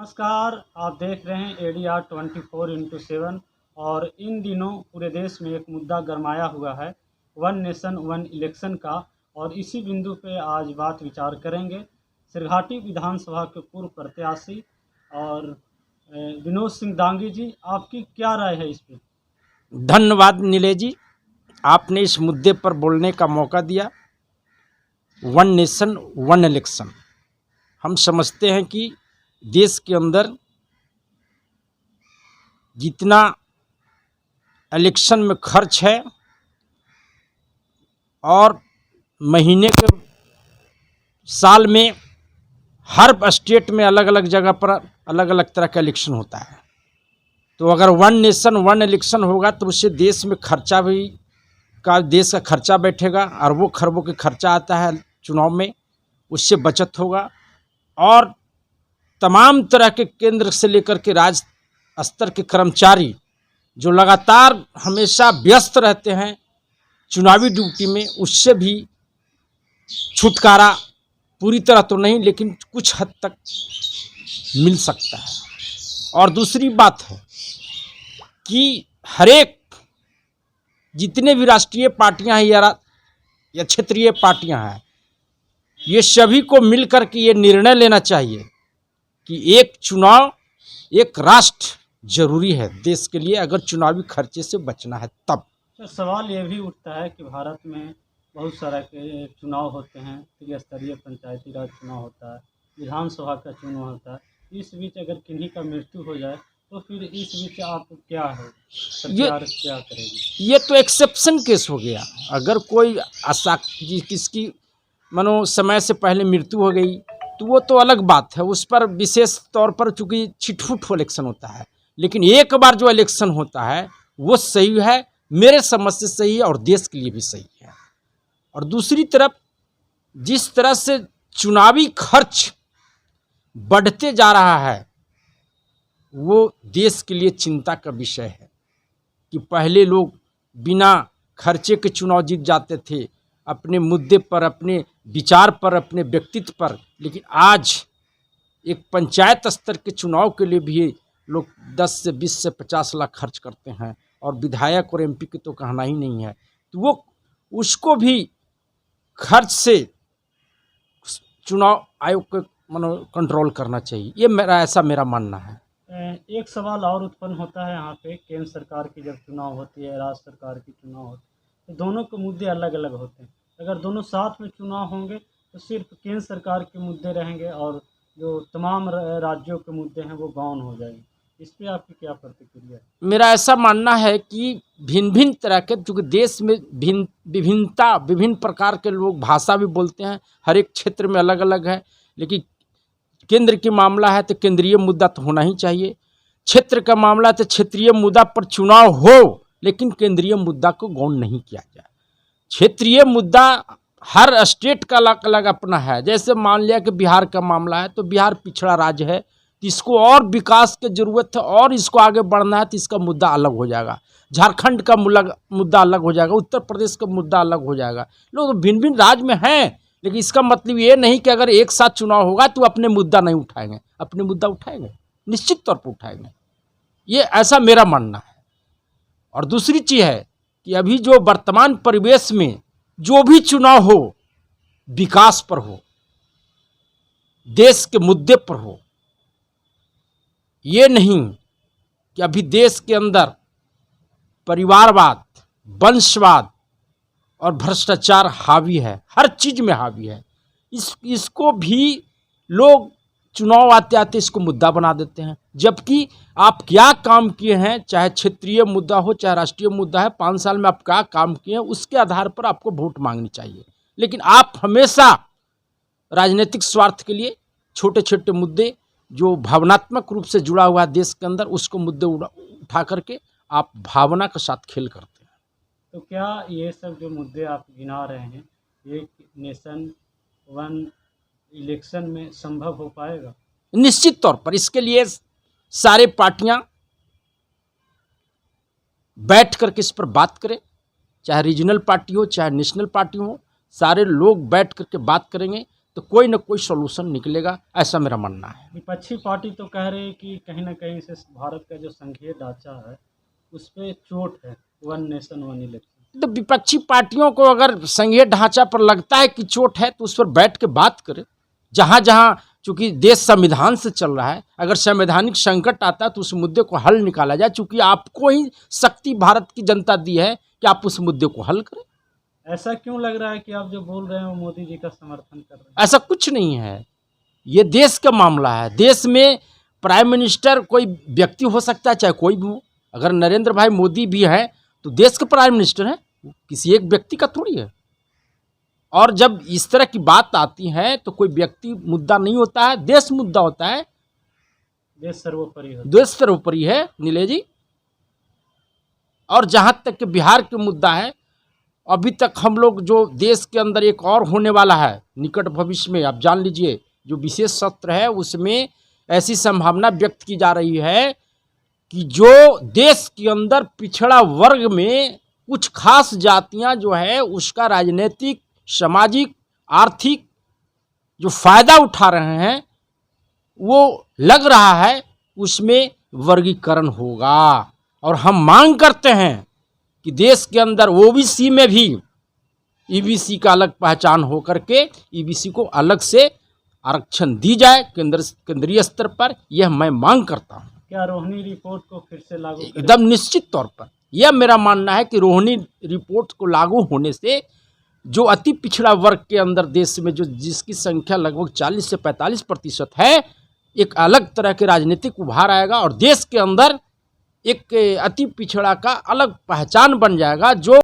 नमस्कार, आप देख रहे हैं ADR 24x7 और इन दिनों पूरे देश में एक मुद्दा गरमाया हुआ है वन नेशन वन इलेक्शन का। और इसी बिंदु पे आज बात विचार करेंगे सिरघाटी विधानसभा के पूर्व प्रत्याशी और विनोद सिंह दांगी जी, आपकी क्या राय है इस पे? धन्यवाद नीले जी, आपने इस मुद्दे पर बोलने का मौका दिया। वन नेशन वन इलेक्शन, हम समझते हैं कि देश के अंदर जितना इलेक्शन में खर्च है और महीने के साल में हर स्टेट में अलग अलग जगह पर अलग अलग तरह का इलेक्शन होता है, तो अगर वन नेशन वन इलेक्शन होगा तो उससे देश में खर्चा भी देश का खर्चा बैठेगा, अरबों खरबों के खर्चा आता है चुनाव में, उससे बचत होगा। और तमाम तरह के केंद्र से लेकर के राज्य स्तर के कर्मचारी जो लगातार हमेशा व्यस्त रहते हैं चुनावी ड्यूटी में, उससे भी छुटकारा पूरी तरह तो नहीं लेकिन कुछ हद तक मिल सकता है। और दूसरी बात है कि हरेक जितने भी राष्ट्रीय पार्टियां हैं या क्षेत्रीय पार्टियां हैं, ये सभी को मिलकर के ये निर्णय लेना चाहिए कि एक चुनाव एक राष्ट्र जरूरी है देश के लिए, अगर चुनावी खर्चे से बचना है तब। तो सवाल ये भी उठता है कि भारत में बहुत सारा के चुनाव होते हैं, त्रिस्तरीय पंचायती राज चुनाव होता है, विधानसभा का चुनाव होता है। इस बीच अगर किन्हीं का मृत्यु हो जाए तो फिर इस बीच आप क्या है, सरकार क्या करेगी? ये तो एक्सेप्शन केस हो गया। अगर कोई किसकी मानो समय से पहले मृत्यु हो गई तो वो तो अलग बात है, उस पर विशेष तौर पर चूंकि छिटफुट इलेक्शन होता है। लेकिन एक बार जो इलेक्शन होता है वो सही है, मेरे समझ से सही है और देश के लिए भी सही है। और दूसरी तरफ जिस तरह से चुनावी खर्च बढ़ते जा रहा है वो देश के लिए चिंता का विषय है कि पहले लोग बिना खर्चे के चुनाव जीत जाते थे, अपने मुद्दे पर, अपने विचार पर, अपने व्यक्तित्व पर। लेकिन आज एक पंचायत स्तर के चुनाव के लिए भी लोग 10 से 20 से 50 लाख खर्च करते हैं, और विधायक और MP की तो कहना ही नहीं है। तो वो उसको भी खर्च से चुनाव आयोग को कंट्रोल करना चाहिए, ये मेरा मानना है। एक सवाल और उत्पन्न होता है यहाँ पे, केंद्र सरकार की जब चुनाव होती है, राज्य सरकार की चुनाव होती है, तो दोनों के मुद्दे अलग अलग होते हैं। अगर दोनों साथ में चुनाव होंगे तो सिर्फ केंद्र सरकार के मुद्दे रहेंगे और जो तमाम राज्यों के मुद्दे हैं वो गौन हो जाएंगे। इस पर आपकी क्या प्रतिक्रिया है? मेरा ऐसा मानना है कि भिन्न भिन्न तरह के, चूँकि देश में विभिन्न प्रकार के लोग भाषा भी बोलते हैं, हर एक क्षेत्र में अलग अलग है। लेकिन केंद्र की मामला है तो केंद्रीय मुद्दा तो होना ही चाहिए, क्षेत्र का मामला है तो क्षेत्रीय मुद्दा पर चुनाव हो, लेकिन केंद्रीय मुद्दा को गौण नहीं किया जाए। क्षेत्रीय मुद्दा हर स्टेट का अलग अलग अपना है। जैसे मान लिया कि बिहार का मामला है तो बिहार पिछड़ा राज्य है, तो इसको और विकास की जरूरत है और इसको आगे बढ़ना है तो इसका मुद्दा अलग हो जाएगा। झारखंड का मुद्दा अलग हो जाएगा, उत्तर प्रदेश का मुद्दा अलग हो जाएगा। लोग भिन्न भिन्न राज्य में हैं, लेकिन इसका मतलब ये नहीं कि अगर एक साथ चुनाव होगा तो अपने मुद्दा नहीं उठाएंगे। अपने मुद्दा उठाएंगे, निश्चित तौर पर उठाएंगे, ये ऐसा मेरा मानना है। और दूसरी चीज़ है कि अभी जो वर्तमान परिवेश में जो भी चुनाव हो विकास पर हो, देश के मुद्दे पर हो। ये नहीं कि अभी देश के अंदर परिवारवाद, वंशवाद और भ्रष्टाचार हावी है, हर चीज में हावी है। इसको भी लोग चुनाव आते आते इसको मुद्दा बना देते हैं, जबकि आप क्या काम किए हैं, चाहे क्षेत्रीय मुद्दा हो चाहे राष्ट्रीय मुद्दा है, 5 साल में आप क्या काम किए हैं उसके आधार पर आपको वोट मांगनी चाहिए। लेकिन आप हमेशा राजनीतिक स्वार्थ के लिए छोटे छोटे मुद्दे जो भावनात्मक रूप से जुड़ा हुआ है देश के अंदर, उसको मुद्दे उठा करके आप भावना के साथ खेल करते हैं। तो क्या ये सब जो मुद्दे आप गिना रहे हैं एक नेशन वन इलेक्शन में संभव हो पाएगा? निश्चित तौर पर इसके लिए सारे पार्टियां बैठ करके इस पर बात करें, चाहे रीजनल पार्टी हो चाहे नेशनल पार्टी हो, सारे लोग बैठ करके बात करेंगे तो कोई ना कोई सोल्यूशन निकलेगा, ऐसा मेरा मानना है। विपक्षी पार्टी तो कह रही है कि कहीं ना कहीं से भारत का जो संघीय ढांचा है उस पर चोट है, वन नेशन वन इलेक्शन। तो विपक्षी पार्टियों को अगर संघीय ढांचा पर लगता है कि चोट है तो उस पर बैठ के बात करें। जहाँ जहाँ चूंकि देश संविधान से चल रहा है, अगर संवैधानिक संकट आता है तो उस मुद्दे को हल निकाला जाए। चूंकि आपको ही शक्ति भारत की जनता दी है कि आप उस मुद्दे को हल करें। ऐसा क्यों लग रहा है कि आप जो बोल रहे हैं वो मोदी जी का समर्थन कर रहे हैं? ऐसा कुछ नहीं है, ये देश का मामला है। देश में प्राइम मिनिस्टर कोई व्यक्ति हो सकता है, चाहे कोई भी हो। अगर नरेंद्र भाई मोदी भी हैं तो देश के प्राइम मिनिस्टर हैं, किसी एक व्यक्ति का थोड़ी है। और जब इस तरह की बात आती है तो कोई व्यक्ति मुद्दा नहीं होता है, देश मुद्दा होता है। देश सर्वोपरि है। देश सर्वोपरि है नीले जी। और जहाँ तक कि बिहार के मुद्दा है, अभी तक हम लोग जो देश के अंदर एक और होने वाला है निकट भविष्य में, आप जान लीजिए, जो विशेष सत्र है उसमें ऐसी संभावना व्यक्त की जा रही है कि जो देश के अंदर पिछड़ा वर्ग में कुछ खास जातियां जो है उसका राजनीतिक, सामाजिक, आर्थिक जो फायदा उठा रहे हैं, वो लग रहा है उसमें वर्गीकरण होगा। और हम मांग करते हैं कि देश के अंदर ओबीसी में भी ईबीसी का अलग पहचान हो करके ईबीसी को अलग से आरक्षण दी जाए केंद्रीय स्तर पर। यह मैं मांग करता हूं। क्या रोहिणी रिपोर्ट को फिर से लागू करें? एकदम निश्चित तौर पर यह मेरा मानना है कि रोहिणी रिपोर्ट को लागू होने से जो अति पिछड़ा वर्ग के अंदर देश में जो जिसकी संख्या लगभग 40 से 45% है, एक अलग तरह के राजनीतिक उभार आएगा और देश के अंदर एक अति पिछड़ा का अलग पहचान बन जाएगा। जो